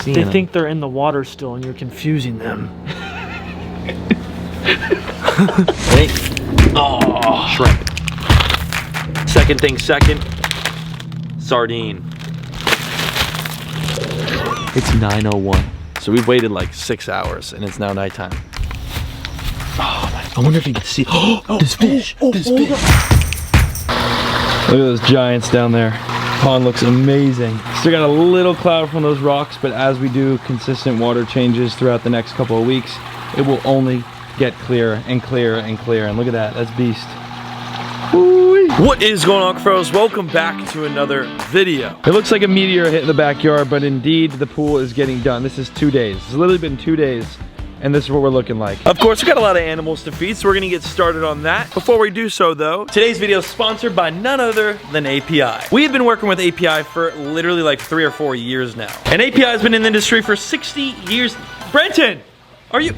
They think they're in the water still and you're confusing them. Hey. Oh, shrimp. Second thing second, sardine. It's 9:01. So we've waited like 6 hours and it's now nighttime. Oh, I wonder if you can see. Oh, there's fish. There's fish. Look at those giants down there. Pond looks amazing. Still got a little cloud from those rocks, but as we do consistent water changes throughout the next couple of weeks, it will only get clearer and clearer and clearer. And look at that, that's beast. What is going on, Cuffaros? Welcome back to another video. It looks like a meteor hit in the backyard, but indeed the pool is getting done. This is 2 days. It's literally been 2 days. And this is what we're looking like. Of course, we got a lot of animals to feed, so we're gonna get started on that. Before we do so though, today's video is sponsored by none other than API. We have been working with API for literally like 3 or 4 years now. And API has been in the industry for 60 years. Brenton, are you?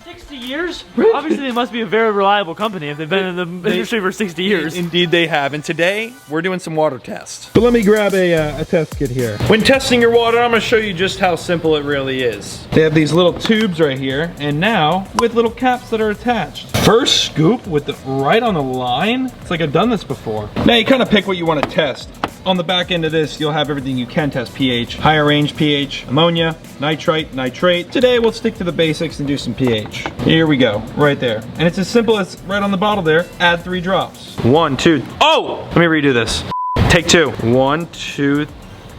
60 years? Obviously they must be a very reliable company if they've been in the industry for 60 years. Indeed they have, and today we're doing some water tests. But let me grab a test kit here. When testing your water, I'm gonna show you just how simple it really is. They have these little tubes right here, and now with little caps that are attached. First scoop with the right on the line. It's like I've done this before. Now you kind of pick what you want to test. On the back end of this, you'll have everything you can test: pH, higher range pH, ammonia, nitrite, nitrate. Today we'll stick to the basics and do some pH. Here we go, right there. And it's as simple as right on the bottle there, add 3 drops. 1, 2, oh! Let me redo this. Take 2. 1, 2,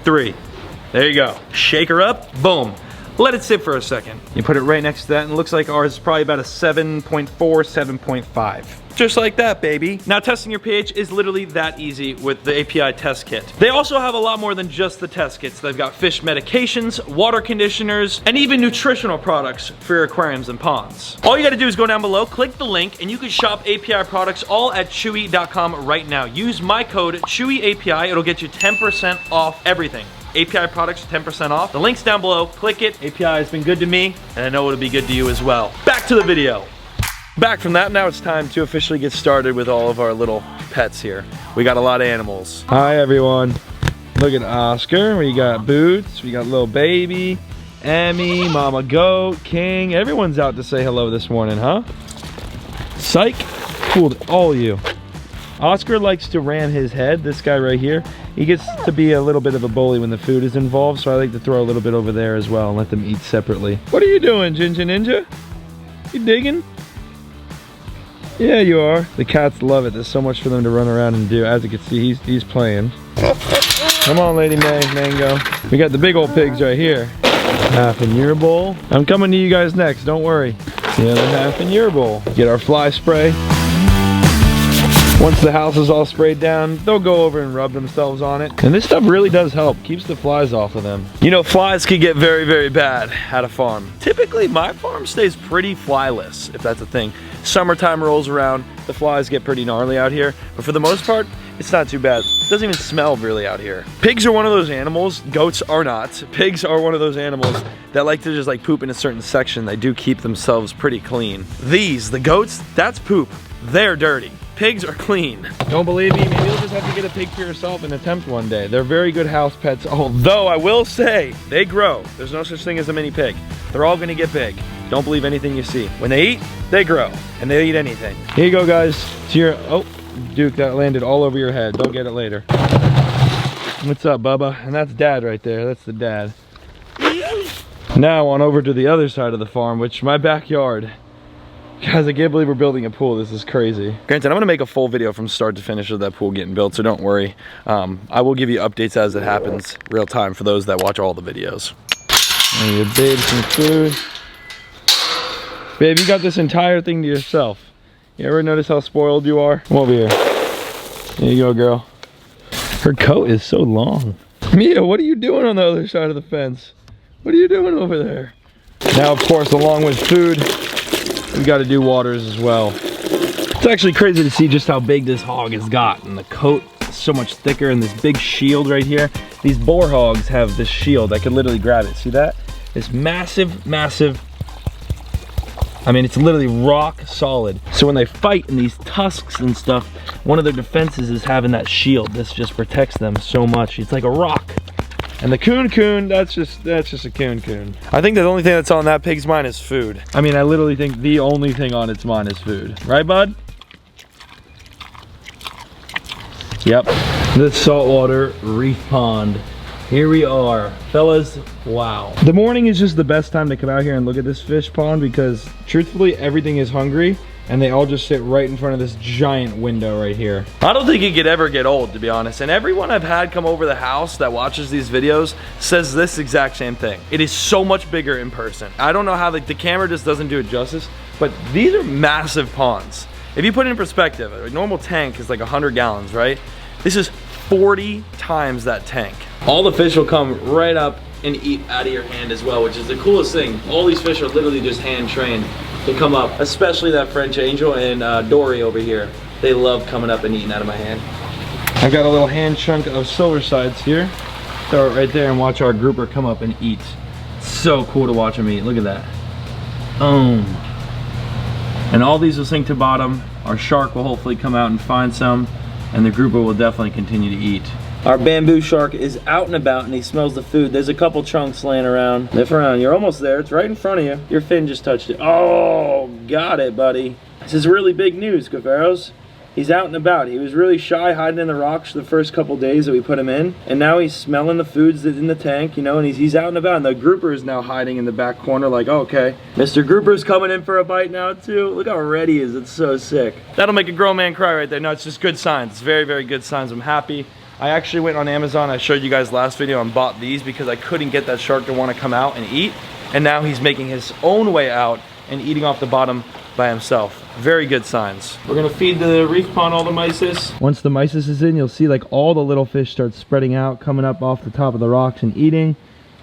3. There you go. Shake her up, boom. Let it sit for a second. You put it right next to that, and it looks like ours is probably about a 7.4, 7.5. Just like that, baby. Now, testing your pH is literally that easy with the API test kit. They also have a lot more than just the test kits. They've got fish medications, water conditioners, and even nutritional products for your aquariums and ponds. All you gotta do is go down below, click the link, and you can shop API products all at chewy.com right now. Use my code ChewyAPI. It'll get you 10% off everything. API products, 10% off. The link's down below, click it. API has been good to me, and I know it'll be good to you as well. Back to the video. Back from that, now it's time to officially get started with all of our little pets here. We got a lot of animals. Hi everyone. Look at Oscar, we got Boots, we got little baby, Emmy, Mama Goat, King. Everyone's out to say hello this morning, huh? Psych, fooled all you. Oscar likes to ram his head, this guy right here. He gets to be a little bit of a bully when the food is involved, so I like to throw a little bit over there as well and let them eat separately. What are you doing, Ginger Ninja? You digging? Yeah, you are. The cats love it. There's so much for them to run around and do. As you can see, he's playing. Come on, Lady Mango. We got the big old pigs right here. Half in your bowl. I'm coming to you guys next, don't worry. The other half in your bowl. Get our fly spray. Once the house is all sprayed down, they'll go over and rub themselves on it. And this stuff really does help. Keeps the flies off of them. You know, flies can get very, very bad at a farm. Typically, my farm stays pretty flyless, if that's a thing. Summertime rolls around, the flies get pretty gnarly out here. But for the most part, it's not too bad. It doesn't even smell really out here. Pigs are one of those animals, goats are not. Pigs are one of those animals that like to just like poop in a certain section. They do keep themselves pretty clean. These, the goats, that's poop. They're dirty. Pigs are clean. Don't believe me? Maybe you'll just have to get a pig for yourself and attempt one day. They're very good house pets, although I will say, they grow. There's no such thing as a mini pig. They're all gonna get big. Don't believe anything you see. When they eat, they grow, and they eat anything. Here you go, guys. It's your, oh, Duke, that landed all over your head. Don't get it later. What's up, Bubba? And that's Dad right there. That's the dad. Now on over to the other side of the farm, which my backyard. Guys, I can't believe we're building a pool. This is crazy. Granted, I'm gonna make a full video from start to finish of that pool getting built, so don't worry. I will give you updates as it happens, real time, for those that watch all the videos. And you babe some food. Babe, you got this entire thing to yourself. You ever notice how spoiled you are? Come over here. There you go, girl. Her coat is so long. Mia, what are you doing on the other side of the fence? What are you doing over there? Now, of course, along with food, we got to do waters as well. It's actually crazy to see just how big this hog has got, and the coat is so much thicker, and this big shield right here. These boar hogs have this shield. I could literally grab it. See that? This massive, massive, I mean, it's literally rock solid. So when they fight in these tusks and stuff, one of their defenses is having that shield. This just protects them so much. It's like a rock. And the coon, that's just a coon. I think the only thing that's on that pig's mind is food. I mean, I literally think the only thing on its mind is food. Right, bud? Yep. This saltwater reef pond. Here we are, fellas. Wow. The morning is just the best time to come out here and look at this fish pond because truthfully, everything is hungry and they all just sit right in front of this giant window right here. I don't think it could ever get old, to be honest. And everyone I've had come over the house that watches these videos says this exact same thing. It is so much bigger in person. I don't know how the camera just doesn't do it justice, but these are massive ponds. If you put it in perspective, a normal tank is like 100 gallons, right? This is 40 times that tank. All the fish will come right up and eat out of your hand as well, which is the coolest thing. All these fish are literally just hand trained to come up, especially that French angel and Dory over here. They love coming up and eating out of my hand. I've got a little hand chunk of silver sides here. Throw it right there and watch our grouper come up and eat. So cool to watch them eat. Look at that. And all these will sink to bottom. Our shark will hopefully come out and find some, and the grouper will definitely continue to eat. Our bamboo shark is out and about and he smells the food. There's a couple chunks laying around. Lift around, you're almost there. It's right in front of you. Your fin just touched it. Oh, got it, buddy. This is really big news, Cuffaros. He's out and about. He was really shy, hiding in the rocks the first couple days that we put him in. And now he's smelling the foods that's in the tank, you know, and he's out and about. And the grouper is now hiding in the back corner like, oh, okay. Mr. Grouper's coming in for a bite now too. Look how red he is, it's so sick. That'll make a grown man cry right there. No, it's just good signs. It's very, very good signs. I'm happy. I actually went on Amazon, I showed you guys last video, and bought these because I couldn't get that shark to want to come out and eat. And now he's making his own way out and eating off the bottom by himself. Very good signs. We're gonna feed the reef pond all the mysis. Once the mysis is in, you'll see like all the little fish start spreading out, coming up off the top of the rocks and eating.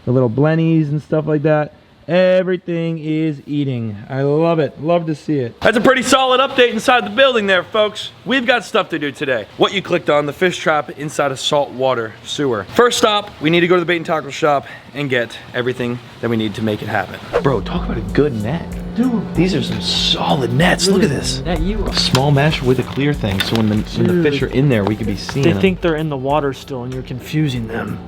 The little blennies and stuff like that. Everything is eating. I love it. Love to see it. That's a pretty solid update inside the building there, folks. We've got stuff to do today. What you clicked on, the fish trap inside a saltwater sewer. First stop, we need to go to the bait and tackle shop and get everything that we need to make it happen. Bro, talk about a good net. Dude, these are some solid nets. Look at this. That you. Small mesh with a clear thing, so when the fish are in there, we could be seeing them. They think they're in the water still, and you're confusing them.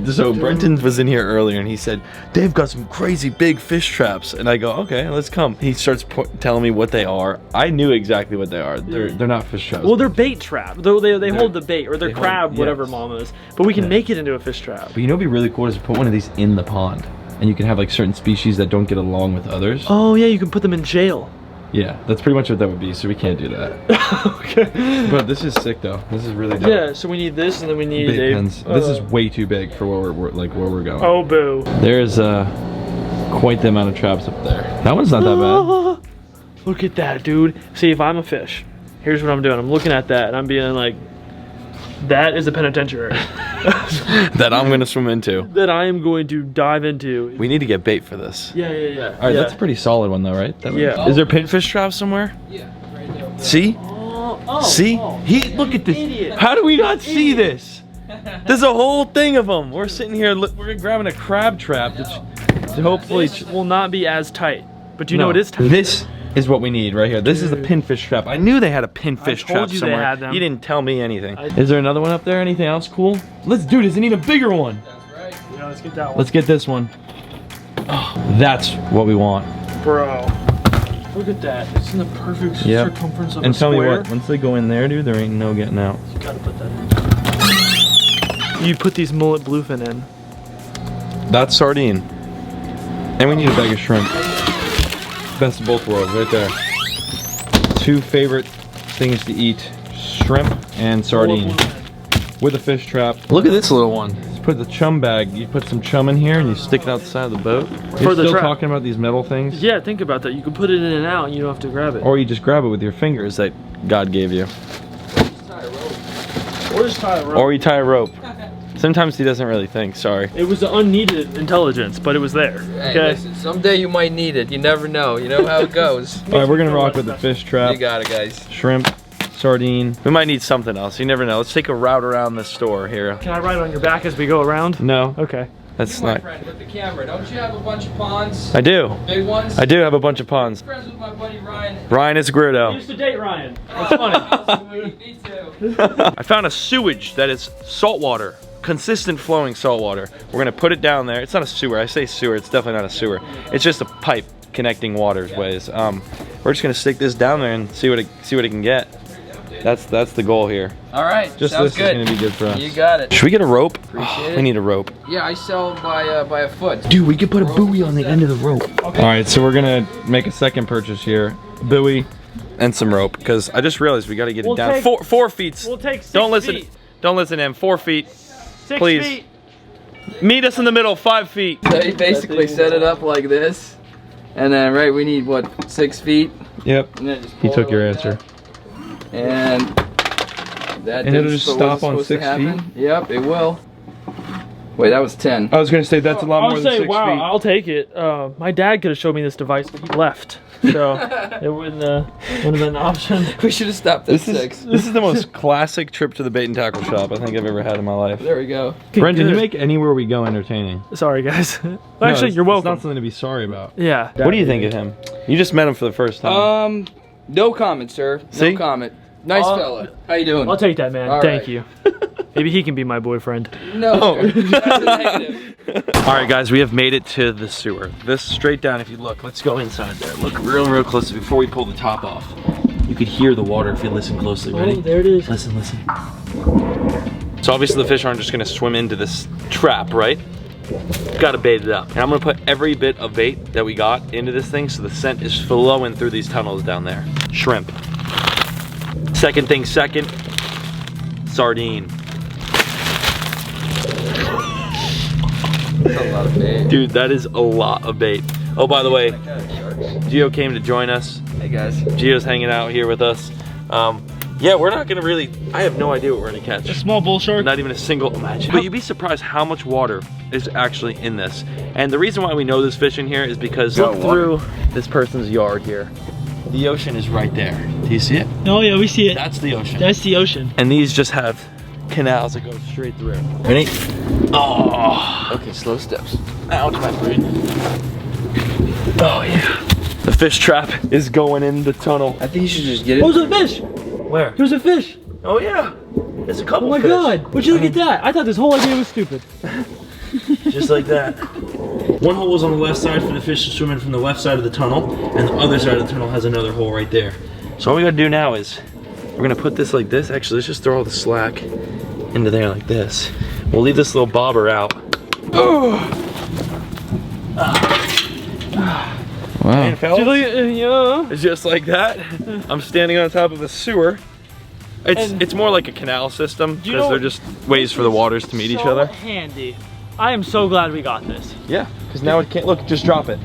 So Brenton was in here earlier and he said, they've got some crazy big fish traps. And I go, okay, let's come. He starts telling me what they are. I knew exactly what they are. They're not fish traps. Well, they're bait trap. Though they hold the bait, or they're crab, whatever mom is. But we can make it into a fish trap. But you know what'd be really cool is to put one of these in the pond. And you can have like certain species that don't get along with others. Oh yeah, you can put them in jail. Yeah, that's pretty much what that would be, so we can't do that. Okay. But this is sick though. This is really dope. Yeah, so we need this and then we need bait pens. This is way too big for where we're going. Oh boo. There's quite the amount of traps up there. That one's not that bad. Look at that, dude. See, if I'm a fish, here's what I'm doing. I'm looking at that and I'm being like, that is a penitentiary. That I'm gonna swim into. That I am going to dive into. We need to get bait for this. Yeah. All right, that's a pretty solid one though, right? Yeah. Is there pinfish traps somewhere? Yeah, right there. See? See? Look at this. Idiot. How do we not see this? There's a whole thing of them. We're sitting here, we're grabbing a crab trap to hopefully will not be as tight. But you know it is tight. This is what we need right here. This is the pinfish trap. I knew they had a pinfish trap somewhere. They had them. You didn't tell me anything. Is there another one up there? Anything else cool? Let's do this. An even bigger one. That's right. Yeah, let's get that one. Let's get this one. Oh, that's what we want. Bro. Look at that. It's in the perfect circumference of a square. And tell me what, once they go in there, dude, there ain't no getting out. You gotta put that in. You put these mullet bluefin in. That's sardine. And we need a bag of shrimp. Best of both worlds, right there. Two favorite things to eat: shrimp and sardine. With a fish trap. Look at this little one. Just put the chum bag. You put some chum in here and you stick it out the side of the boat. You're still talking about these metal things? Yeah, think about that. You can put it in and out and you don't have to grab it. Or you just grab it with your fingers that God gave you. Or just tie a rope. Or you tie a rope. Sometimes he doesn't really think, sorry. It was unneeded intelligence, but it was there. Hey, okay? Listen, someday you might need it. You never know. You know how it goes. Alright, we're gonna rock with the fish trap. You got it, guys. Shrimp, sardine. We might need something else. You never know. Let's take a route around the store here. Can I ride on your back as we go around? No. Okay. That's my not. friend with the camera. Don't you have a bunch of ponds? I do. Big ones? I do have a bunch of ponds. Friends with my buddy Ryan. I Ryan is Gritto. used to date Ryan. That's funny. Me too. I found a sewage that is saltwater, consistent flowing saltwater. We're gonna put it down there. It's not a sewer. I say sewer. It's definitely not a sewer. It's just a pipe connecting waterways. We're just gonna stick this down there and see what it can get. That's the goal here. All right. Just sounds this is gonna be good for us. You got it. Should we get a rope? Appreciate it. We need a rope. Yeah, I sell by a foot. Dude, we could put a buoy on the end of the rope. All right, so we're gonna make a second purchase here. Buoy. And some rope, because I just realized we got to get it down. Take 4 feet. We'll take 6 Don't listen. feet. Don't listen to him. 4 feet. 6 please. feet. Meet us in the middle. 5 feet. So he basically set it up like this, and then we need what, 6 feet, Yep. and then just He pull took it your like answer. that. And that And it'll didn't- just so stop wasn't on supposed to 6 feet? happen. Yep, it will. Wait, that was 10. I was gonna say that's a lot I'll more than say, 6 wow, feet. I'll take it. My dad could have showed me this device, but he left. So it wouldn't have been an option. We should have stopped at 6. This is the most classic trip to the bait and tackle shop I think I've ever had in my life. There we go. Brendan, you Good. make anywhere we go entertaining. Sorry, guys. No, Actually, it's- you're It's welcome. not something to be sorry about. Yeah. What do you think of him? You just met him for the first time. No comment, sir. See? No comment. Nice fella. How you doing? I'll take that, man. All Thank right. you. Maybe he can be my boyfriend. No. Sir. That's a negative. All right, guys, we have made it to the sewer. This straight down. If you look, let's go inside there. Look real close before we pull the top off. You could hear the water if you listen closely. Ready? Oh, there it is. Listen. So obviously the fish aren't just gonna swim into this trap, right? Gotta bait it up. And I'm gonna put every bit of bait that we got into this thing so the scent is flowing through these tunnels down there. Shrimp. Second thing second, sardine. That's a lot of bait. Dude, that is a lot of bait. Oh, by the way, Gio came to join us. Hey guys. Gio's hanging out here with us. Yeah, we're not gonna really, I have no idea what we're gonna catch. A small bull shark. Not even a single, imagine. But you'd be surprised how much water is actually in this. And the reason why we know there's fish in here is because look through this person's yard here. The ocean is right there. Do you see it? Oh yeah, we see it. That's the ocean. That's the ocean. And these just have canals that go straight through. Ready? Oh, Okay, slow steps. ouch, my brain. Oh yeah. The fish trap is going in the tunnel. I think you should just get it. Oh, there's a fish. Where? There's a fish. Oh yeah. There's a couple Oh my fish. god. Would you look at that? I thought this whole idea was stupid. Just like that. One hole was on the left side for the fish to swim in from the left side of the tunnel, and the other side of the tunnel has another hole right there. So all we gotta do now is, we're gonna put this like this. Actually, let's just throw all the slack into there like this. We'll leave this little bobber out. Wow. And fellas, Yeah. it's just like that. I'm standing on top of a sewer. It's more like a canal system, you because know- they're just ways for the waters to meet each So other. handy. I am so glad we got this. Yeah, because now it can't, look, just drop it.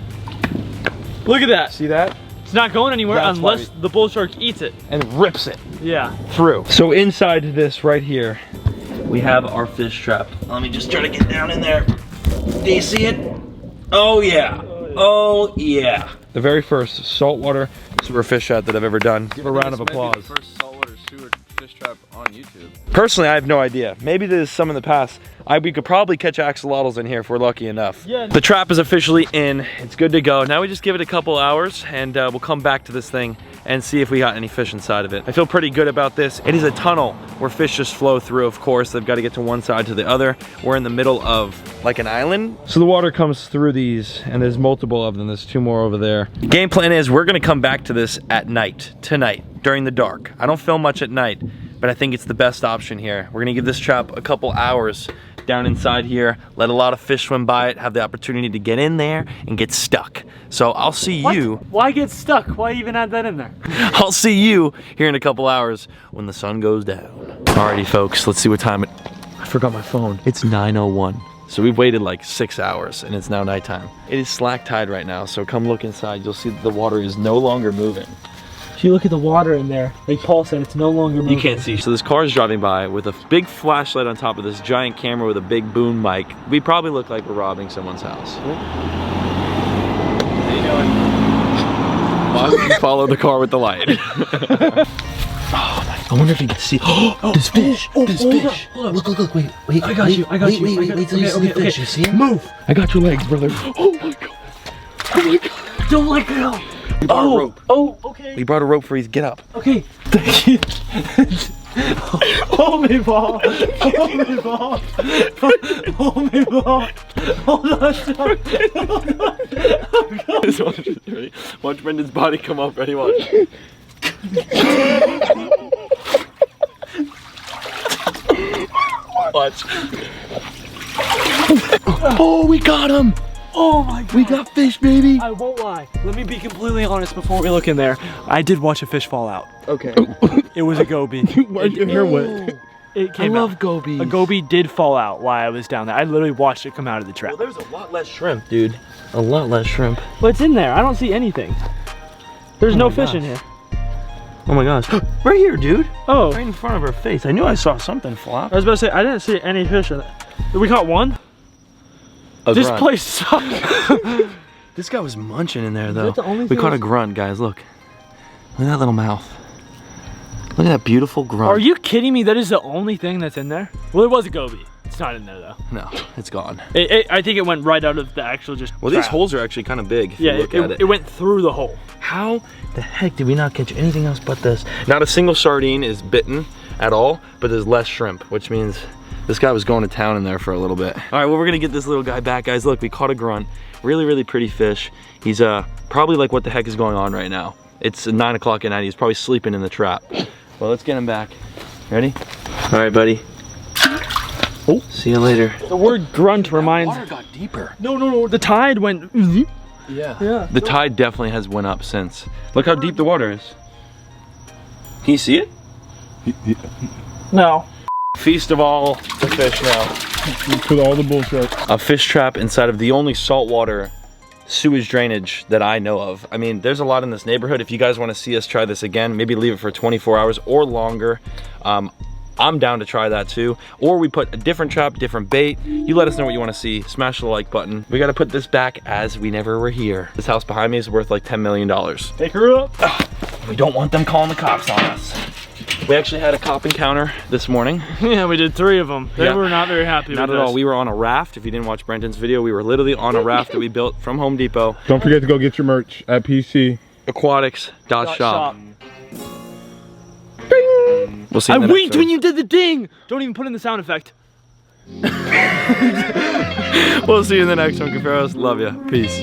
Look at that. See that? It's not going anywhere That's why unless the bull shark eats it. And rips it Yeah. through. So inside this right here, we have our fish trap. Let me just try to get down in there. Do you see it? Oh yeah. Oh yeah. The very first saltwater sewer fish trap that I've ever done. Give a round of applause. First saltwater sewer fish trap on YouTube. Personally, I have no idea. Maybe there's some in the past. We could probably catch axolotls in here if we're lucky enough. Yeah. The trap is officially in. It's good to go. Now we just give it a couple hours and we'll come back to this thing and see if we got any fish inside of it. I feel pretty good about this. It is a tunnel where fish just flow through, of course. They've got to get to one side to the other. We're in the middle of like an island. So the water comes through these, and there's multiple of them. There's 2 more over there. Game plan is we're gonna come back to this at night, tonight, during the dark. I don't film much at night, but I think it's the best option here. We're gonna give this trap a couple hours down inside here, let a lot of fish swim by it, have the opportunity to get in there and get stuck. So I'll see you, Why get stuck? Why even add that in there? I'll see you here in a couple hours when the sun goes down. Alrighty folks, let's see what time I forgot my phone. It's 9:01. So we've waited like 6 hours and it's now nighttime. It is slack tide right now, so come look inside. You'll see that the water is no longer moving. If you look at the water in there, like Paul said, it's no longer moving. You can't see. So this car is driving by with a big flashlight on top of this giant camera with a big boom mic. We probably look like we're robbing someone's house. How you doing? Follow the car with the light. Oh my I wonder if you can see. Oh, there's fish. There's fish. Hold up. Look, wait. I got you. Wait till you see the fish. You see him? Move. I got your legs, brother. Oh my god. Oh my god. Don't let go. We brought a rope. Oh, okay. We brought a rope for his get up. Okay. Thank you. Hold me, ball. Hold me, ball. Hold me, ball. Hold on. Watch Brendan's body come up. Ready? Watch. Watch. Oh, we got him. Oh my god. We got fish, baby. I won't lie. Let me be completely honest before we look in there. I did watch a fish fall out. Okay. It was a goby. Why'd your hair wet? It came out. gobies. A goby did fall out while I was down there. I literally watched it come out of the trap. Well, there's a lot less shrimp, dude. A lot less shrimp. What's in there? I don't see anything. There's no fish in here. Oh my gosh. Right here, dude. Oh. Right in front of our face. I knew I saw something flop. I was about to say, I didn't see any fish in it. We caught one? This place sucks. This guy was munching in there, though. that the only We thing caught a grunt, guys. Look. Look at that little mouth. Look at that beautiful grunt. Are you kidding me? That is the only thing that's in there? Well, it was a goby. It's not in there, though. No, it's gone. I think it went right out of the actual just Well, trap. these holes are actually kind of big if Yeah, you look at it. it went through the hole. How the heck did we not catch anything else but this? Not a single sardine is bitten at all, but there's less shrimp, which means this guy was going to town in there for a little bit. All right, well, we're gonna get this little guy back, guys. Look, we caught a grunt. Really, really pretty fish. He's probably like, what the heck is going on right now? It's 9 o'clock at night. He's probably sleeping in the trap. Well, let's get him back. Ready? All right, buddy. Oh, see you later. The word grunt reminds... Water got deeper. No. The tide went... Yeah. The tide definitely has went up since. Look how deep the water is. Can you see it? No. Feast of all the fish now. Put all the bullshit. A fish trap inside of the only saltwater sewage drainage that I know of. I mean, there's a lot in this neighborhood. If you guys want to see us try this again, maybe leave it for 24 hours or longer. I'm down to try that too. Or we put a different trap, different bait. You let us know what you want to see. Smash the like button. We got to put this back as we never were here. This house behind me is worth like $10 million. Take her up. We don't want them calling the cops on us. We actually had a cop encounter this morning. Yeah, we did 3 of them. They Yeah. were not very happy with Not at us. all. We were on a raft. If you didn't watch Brenton's video, we were literally on a raft that we built from Home Depot. Don't forget to go get your merch at PC. Aquatics.shop. We'll see I you in the next winked one. when you did the ding. Don't even put in the sound effect. We'll see you in the next one, Cuffaros. Love ya. Peace.